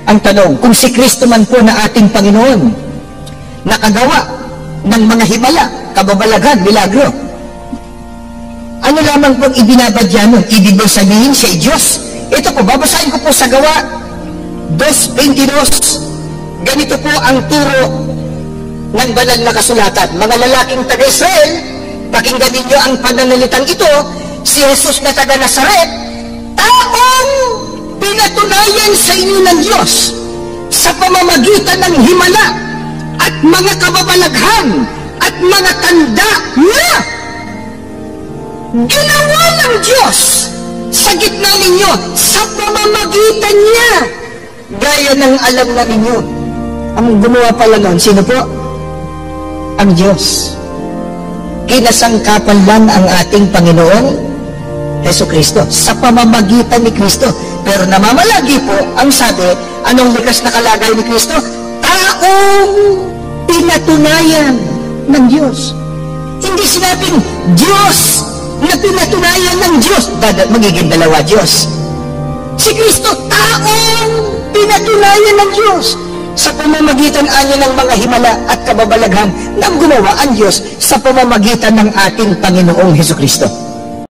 ang tanong, kung si Kristo man po na ating Panginoon, nakagawa ng mga himala, kababalaghan, milagro, ano lamang pong ibinabadya nun? Ibig bang sabihin siya ay Diyos? Ito po, babasahin ko po sa Gawa 2:22. Ganito po ang turo ng banal na kasulatan. Mga lalaking taga-Israel, pakinggan ninyo ang pananalitang ito, si Jesus na taga-Nazaret, taong pinatunayan sa inyo ng Diyos sa pamamagitan ng himala at mga kababalaghan at mga tanda na ginawa ng Diyos sa gitna ninyo sa pamamagitan niya, gaya ng alam na ninyo. Ang gumawa pala nun, sino po? Ang Diyos. Kinasangkapan lang ang ating Panginoong Jesucristo sa pamamagitan ni Kristo. Pero namamalagi po, ang sabi, anong likas na kalagay ni Kristo? Taong pinatunayan ng Diyos. Hindi sinabing Diyos na pinatunayan ng Diyos. Magiging dalawa Diyos. Si Kristo, taong pinatunayan ng Diyos sa pamamagitan anya ng mga himala at kababalaghan ng gumawa ang Diyos sa pamamagitan ng ating Panginoong Jesucristo.